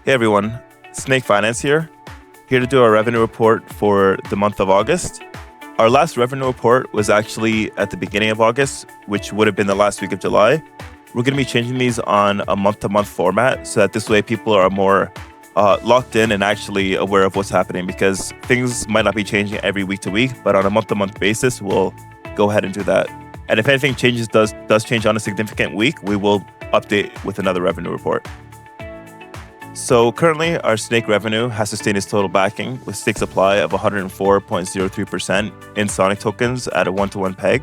Hey everyone, Snake Finance here to do our revenue report for the month of August. Our last revenue report was actually at the beginning of August, which would have been the last week of July. We're going to be changing these on a month-to-month format so that this way people are more locked in and actually aware of what's happening, because things might not be changing every week to week, but on a month-to-month basis, we'll go ahead and do that. And if anything does change on a significant week, we will update with another revenue report. So currently, our Snake revenue has sustained its total backing with stake supply of 104.03% in Sonic tokens at a 1-to-1 peg.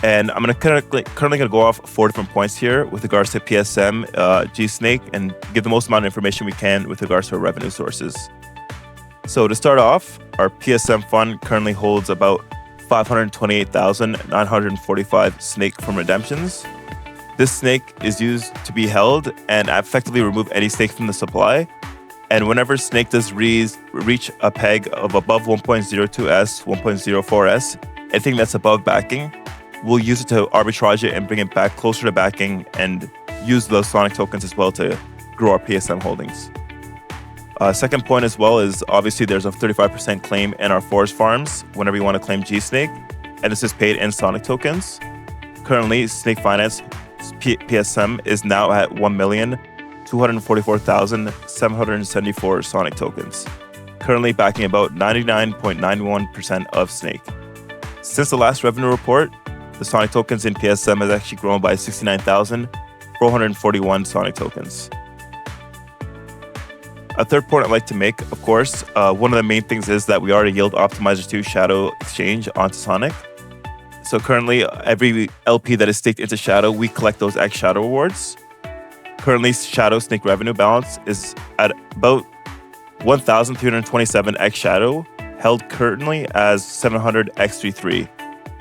And I'm currently going to go off 4 different points here with regards to PSM, gSNAKE, and give the most amount of information we can with regards to our revenue sources. So to start off, our PSM fund currently holds about 528,945 Snake from redemptions. This snake is used to be held and effectively remove any stake from the supply. And whenever snake does reach a peg of above 1.02s, 1.04s, anything that's above backing, we'll use it to arbitrage it and bring it back closer to backing and use those Sonic tokens as well to grow our PSM holdings. Second point as well is obviously there's a 35% claim in our forest farms whenever you want to claim gSNAKE, and this is paid in Sonic tokens. Currently, Snake Finance PSM is now at 1,244,774 Sonic tokens, currently backing about 99.91% of Snake. Since the last revenue report, the Sonic tokens in PSM has actually grown by 69,441 Sonic tokens. A third point I'd like to make, of course, one of the main things is that we are a yield optimizer to Shadow exchange onto Sonic. So currently, every LP that is staked into Shadow, we collect those xSHADOW rewards. Currently, Shadow Snake revenue balance is at about 1,327 xSHADOW, held currently as 700 x33.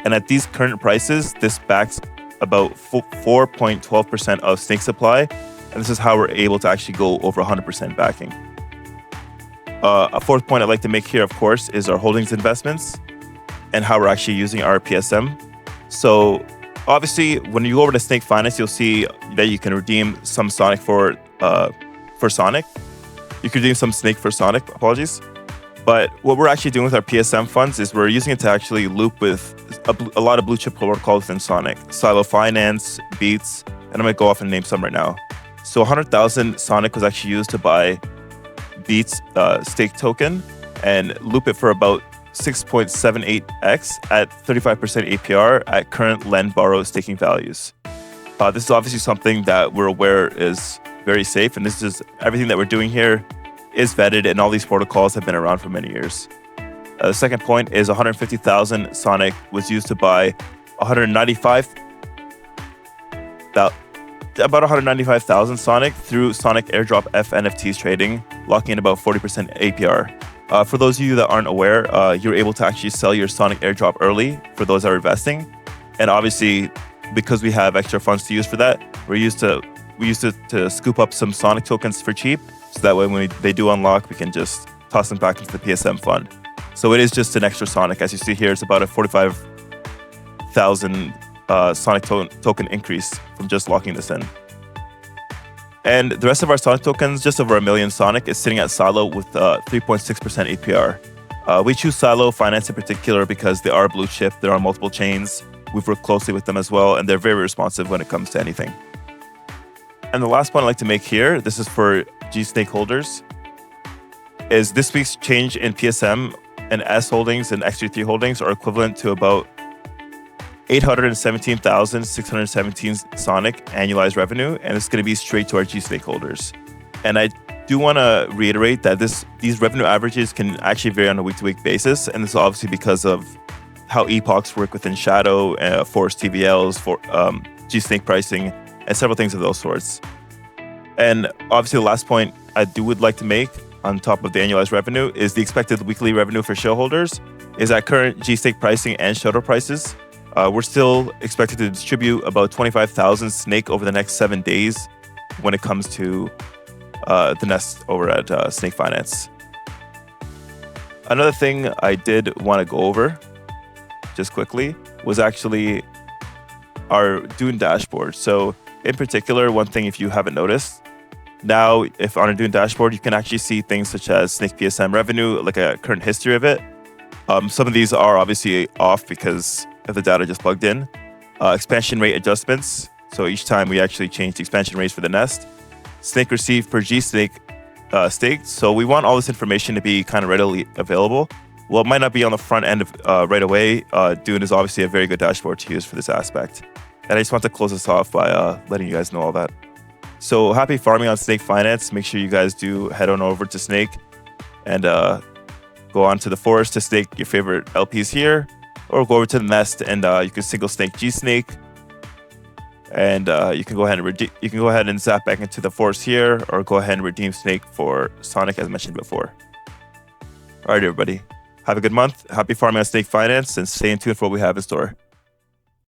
And at these current prices, this backs about 4.12% of Snake supply. And this is how we're able to actually go over 100% backing. A fourth point I'd like to make here, of course, is our holdings investments and how we're actually using our PSM. So obviously, when you go over to Snake Finance, you'll see that you can redeem some Sonic for Sonic. You can redeem some Snake for Sonic, apologies. But what we're actually doing with our PSM funds is we're using it to actually loop with a lot of blue chip protocols within Sonic. Silo Finance, Beats, and I'm going to go off and name some right now. So 100,000 Sonic was actually used to buy Beats stake token and loop it for about 6.78x at 35% APR at current lend borrow staking values. This is obviously something that we're aware is very safe, and this is everything that we're doing here is vetted, and all these protocols have been around for many years. The second point is 150,000 Sonic was used to buy about 195,000 Sonic through Sonic Airdrop fNFTs trading, locking in about 40% APR. For those of you that aren't aware, you're able to actually sell your Sonic Airdrop early for those that are investing. And obviously, because we have extra funds to use for that, we used to scoop up some Sonic tokens for cheap. So that way, when they do unlock, we can just toss them back into the PSM fund. So it is just an extra Sonic. As you see here, it's about a 45,000 Sonic token increase from just locking this in. And the rest of our Sonic tokens, just over 1 million Sonic, is sitting at Silo with 3.6% APR. We choose Silo Finance in particular because they are blue chip. They're on multiple chains. We've worked closely with them as well, and they're very responsive when it comes to anything. And the last point I'd like to make here, this is for gSNAKE holders, is this week's change in PSM and S holdings and X33 holdings are equivalent to about 817,617 Sonic annualized revenue, and it's going to be straight to our gSNAKE holders. And I do want to reiterate that these revenue averages can actually vary on a week-to-week basis, and this is obviously because of how epochs work within Shadow, Forest TVLs, for gSNAKE pricing, and several things of those sorts. And obviously, the last point I would like to make on top of the annualized revenue is the expected weekly revenue for shareholders is at current gSNAKE pricing and SHADOW prices. We're still expected to distribute about 25,000 Snake over the next 7 days when it comes to the nest over at Snake Finance. Another thing I did want to go over just quickly was actually our Dune dashboard. So in particular, one thing, if you haven't noticed, Now, if on a Dune dashboard, you can actually see things such as Snake PSM revenue, like a current history of it. Some of these are obviously off because of the data just plugged in. Expansion rate adjustments. So each time we actually change the expansion rates for the nest. Snake received per gSNAKE staked. So we want all this information to be kind of readily available. Well, it might not be on the front end of right away. Dune is obviously a very good dashboard to use for this aspect. And I just want to close this off by letting you guys know all that. So happy farming on Snake Finance. Make sure you guys do head on over to Snake and go on to the forest to stake your favorite LPs here, or go over to the nest and you can single stake gSNAKE. And you can go ahead and zap back into the forest here, or go ahead and redeem Snake for Sonic as mentioned before. All right, everybody. Have a good month. Happy farming on Snake Finance, and stay in tune for what we have in store.